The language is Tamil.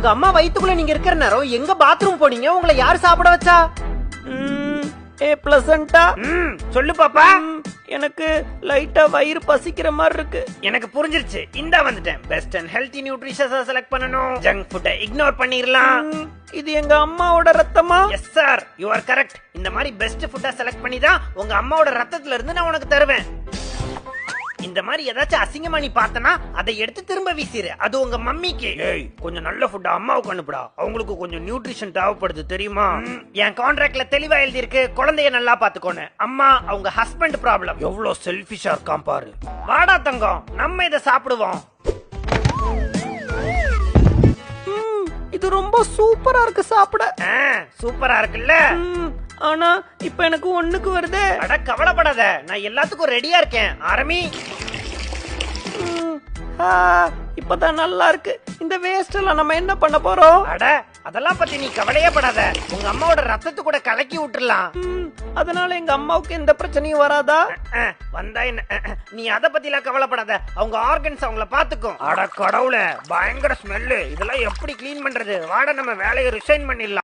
உங்க அம்மா வயித்துக்குள்ள நீங்க இருக்கிற நேரம் எங்க பாத்ரூம் போனீங்க? உங்களை யார் சாப்பிட வச்சா? ஏ பிளசண்டா, சொல்லு பாப்பா. எனக்கு லைட்டா வயிறு பசிக்கிற மாதிரி இருக்கு. எனக்கு புரிஞ்சிருச்சு. இந்த வந்துட்டேன். Best and healthy nutritions select பண்ணனும். ஜங்க் ஃபுட்டை இக்னோர் பண்ணிரலாம். இது எங்க அம்மாவோட ரத்தமா? Yes sir, you are correct. இந்த மாதிரி பெஸ்ட் ஃபுட்டா செலக்ட் பண்ணி தான் உங்க அம்மாவோட ரத்தத்துல இருந்து நான் உனக்கு தருவேன். இந்த மாதிரி ஏதாச்சும் அசிங்கமா நீ பார்த்தனா அதை எடுத்து திரும்ப வீசிரு. அது உங்க மம்மிக்கு. ஏய், கொஞ்சம் நல்ல ஃபுட் அம்மாவுக்கு அனுப்புடா. அவங்களுக்கு கொஞ்சம் நியூட்ரிஷன் தேவைப்படுது தெரியுமா? என் கான்ட்ராக்ட்ல தெளிவா எழுதி இருக்கு, குழந்தைய நல்லா பாத்துக்கோன்னு. அம்மா அவங்க ஹஸ்பண்ட் ப்ராப்ளம். எவ்வளவு செல்ஃபிஷா இருக்கான் பாரு. வாடா தங்கம், நம்ம இதை சாப்பிடுவோம். இது ரொம்ப சூப்பரா இருக்கு சாப்பிட. சூப்பரா இருக்குல்ல? ஆனா இப்ப எனக்கு ஒண்ணுக்கு வருது. அட கவலைப்படாத, நான் எல்லாத்துக்கும் ரெடியா இருக்கேன். ஆரம்பி. இப்பதான் நல்லா இருக்கு. இந்த வேஸ்ட் எல்லாம் நம்ம என்ன பண்ண போறோம்? அட அதெல்லாம் பத்தி நீ கவலையே படாத. உங்க அம்மாவோட ரத்தத்தை கூட கலக்கி விட்டுறலாம். அதனால எங்க அம்மாவுக்கு எந்த பிரச்சனையும் வராதா? வந்தா என்ன, நீ அத பத்தி எல்லாம் கவலைப்படாத. அவங்க ஆர்கன்ஸ் அவங்கள பாத்துக்கும். அட கடவுளே, பயங்கர ஸ்மெல்லு. இதெல்லாம் எப்படி கிளீன் பண்றது? வாட நம்ம வேலையை ரிசைன் பண்ணிடலாம்.